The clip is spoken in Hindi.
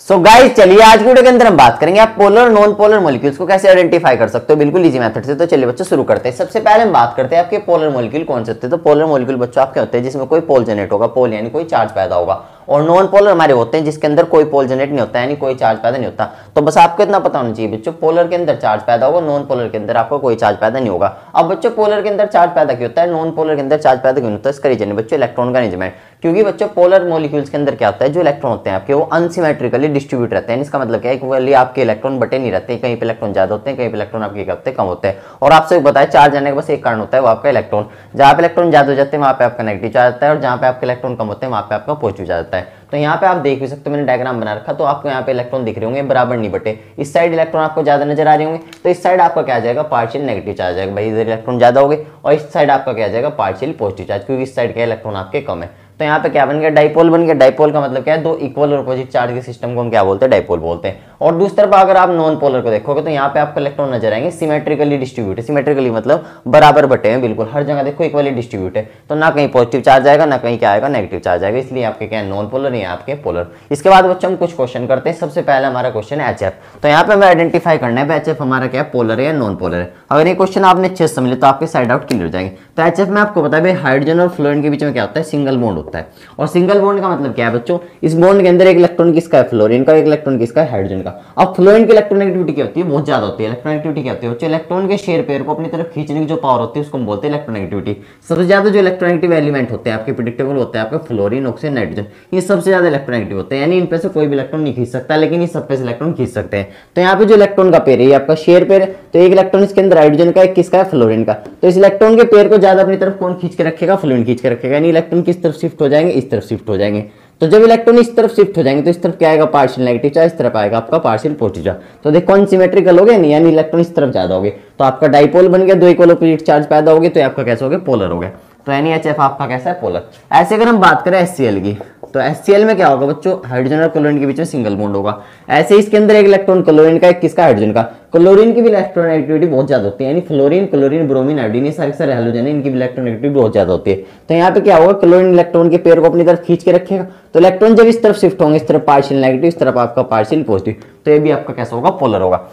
सो गाइस चलिए आज की वीडियो के अंदर हम बात करेंगे आप पोलर और नॉन पोलर मॉलिक्यूल्स को कैसे आइडेंटिफाई कर सकते हो बिल्कुल इजी मेथड से। तो चलिए बच्चों शुरू करते हैं। सबसे पहले हम बात करते हैं आपके पोलर मॉलिक्यूल कौन से होते हैं। तो पोलर मॉलिक्यूल बच्चों आपके होते हैं जिसमें कोई पोल जनरेट होगा, पोल यानी कोई चार्ज पैदा होगा, और नॉन पोलर हमारे होते हैं जिसके अंदर कोई पोल जनरेट नहीं होता यानी कोई चार्ज पैदा नहीं होता। तो बस आपको इतना पता होना चाहिए बच्चों, पोलर के अंदर चार्ज पैदा होगा, नॉन पोलर के अंदर आपको कोई चार्ज पैदा नहीं होगा। अब बच्चों पोलर के अंदर चार्ज पैदा क्यों होता है, नॉन पोलर के अंदर चार्ज पैदा क्यों होता है, इसका रीजन है बच्चों इलेक्ट्रॉन का अरेंजमेंट। क्योंकि बच्चों पोलर मॉलिक्यूल्स के अंदर क्या होता है, जो इलेक्ट्रॉन होते हैं आपके वो अनसिमेट्रिकली डिस्ट्रीब्यूट रहते हैं। इसका मतलब क्या है, इक्वली आपके इलेक्ट्रॉन बटे नहीं रहते, कहीं पे इलेक्ट्रॉन ज्यादा होते हैं, कहीं पे इलेक्ट्रॉन आपके क्या होते हैं, कम होते हैं। और आपसे बताया चार्ज आने का बस एक कारण होता है, वो आपका इलेक्ट्रॉन। जहां पे इलेक्ट्रॉन ज्यादा हो जाते हैं वहां पे आपका नेगेटिव चार्ज आता है, और जहां पे आपके इलेक्ट्रॉन कम होते हैं वहां पे आपका पॉजिटिव चार्ज आता है। तो यहाँ पे आप देख भी सकते हो, मैंने डायग्राम बना रखा, तो आपको यहाँ पे इलेक्ट्रॉन दिख रहे होंगे बराबर नहीं बटे। इस साइड इलेक्ट्रॉन आपको ज्यादा नजर आ रहे होंगे, तो इस साइड आपका क्या आ जाएगा, पार्शियल नेगेटिव चार्ज आएगा भाई, इधर इलेक्ट्रॉन ज्यादा हो गए, और इस साइड आपका क्या आ जाएगा, पार्शियल पॉजिटिव चार्ज, क्योंकि इस साइड के इलेक्ट्रॉन आपके कम है। तो यहाँ पे क्या बन गया, डाइपोल बन गया। डाइपोल का मतलब क्या है, दो इक्वल और अपोजिट चार्ज के सिस्टम को हम क्या बोलते हैं, डाइपोल बोलते हैं। और दूसरी तरफ अगर आप नॉन पोलर को देखोगे तो यहाँ पे आपको इलेक्ट्रॉन नजर आएंगे सिमेट्रिकली डिस्ट्रीब्यूट। सिमेट्रिकली मतलब बराबर बटे हैं, बिल्कुल हर जगह देखो इक्वली डिस्ट्रीब्यूट है, तो ना कहीं पॉजिटिव चार्ज आएगा ना कहीं क्या आएगा, नेगेटिव चार्ज आएगा। इसलिए आपके क्या नॉन पोलर या आपके पोलर। इसके बाद बच्चों हम कुछ क्वेश्चन करते हैं। सबसे पहला हमारा क्वेश्चन है एचएफ। तो यहाँ पे हमें आइडेंटिफाई करना है एचएफ हमारा क्या है, पोलर है या नॉन पोलर है। अगर ये क्वेश्चन आपने अच्छे से समझ लिया तो आपके साइड आउट क्लियर हो जाएंगे। तो एचएफ में आपको पता है भाई, हाइड्रोजन और फ्लोरीन के बीच में क्या होता है, सिंगल बॉन्ड होता है। और सिंगल बॉन्ड का मतलब क्या है बच्चों, इस बॉन्ड के अंदर एक इलेक्ट्रॉन किसका है, फ्लोरीन का, एक इलेक्ट्रॉन किसका है, हाइड्रोजन का। अब फ्लोरीन की इलेक्ट्रोनेगेटिविटी क्या होती है, बहुत ज्यादा होती है। इलेक्ट्रोनेगेटिविटी क्या होती है बच्चों, इलेक्ट्रॉन के शेयर पेयर को अपनी तरफ खींचने की जो पावर होती है उसको हम बोलते हैं इलेक्ट्रोनेगेटिविटी। सबसे ज्यादा जो इलेक्ट्रोनेगेटिव एलिमेंट होते हैं आपके प्रेडिक्टेबल होते हैं आपके फ्लोरीन, ऑक्सीजन, नाइट्रोजन, ये सबसे ज्यादा इलेक्ट्रोनेगेटिव होते हैं। यानी इन पे से कोई भी इलेक्ट्रॉन नहीं खींच सकता, लेकिन ये सब पे से इलेक्ट्रॉन खींच सकते हैं। तो यहाँ पे जो इलेक्ट्रॉन का पेयर है ये आपका शेयर पेयर है, तो एक इलेक्ट्रॉन इसके अंदर हाइड्रोजन का, एक किसका है, फ्लोरीन का। तो इस इलेक्ट्रॉन के पेयर को ज्यादा अपनी तरफ कौन खींच के रखेगा, फ्लोरीन खींच के रखेगा। यानी इलेक्ट्रॉन किस तरफ शिफ्ट हो जाएंगे, इस तरफ शिफ्ट हो जाएंगे। तो जब इलेक्ट्रॉन इस तरफ शिफ्ट हो जाएंगे तो इस तरफ क्या आएगा, पार्शियल नेगेटिव चार्ज, इस तरफ आएगा आपका पार्शियल पॉजिटिव चार्ज। तो देखो कौन सिमेट्रिकल हो गया नहीं, यानी इलेक्ट्रॉन इस तरफ ज्यादा हो गए, तो आपका डाइपोल बन गया, दो इक्वल अपोजिट चार्ज पैदा हो गए, तो आपका कैसा हो गया, पोलर हो गया। तो यानी एचएफ आपका कैसा है, पोलर। ऐसे अगर हम बात करें एचसीएल की, तो एचसीएल में क्या होगा बच्चों, हाइड्रोजन और क्लोरीन के बीच में सिंगल बॉन्ड होगा। ऐसे इसके अंदर एक इलेक्ट्रॉन क्लोरीन का, एक किसका, हाइड्रोजन का। क्लोरीन की भी इलेक्ट्रोनेगेटिविटी बहुत ज्यादा होती है, यानी फ्लोरीन, क्लोरीन, ब्रोमीन, आयोडीन, ये सारे हैलोजन है, इनकी भी इलेक्ट्रोनेगेटिविटी बहुत ज्यादा होती है। तो यहाँ पे क्या होगा, क्लोरीन इलेक्ट्रॉन के पेयर को अपनी तरफ खींच के रखेगा, तो इलेक्ट्रॉन जब इस तरफ शिफ्ट होंगे, इस तरफ पार्शियल नेगेटिव, इस तरफ आपका पार्शियल पॉजिटिव, तो ये भी आपका कैसा होगा, पोलर होगा।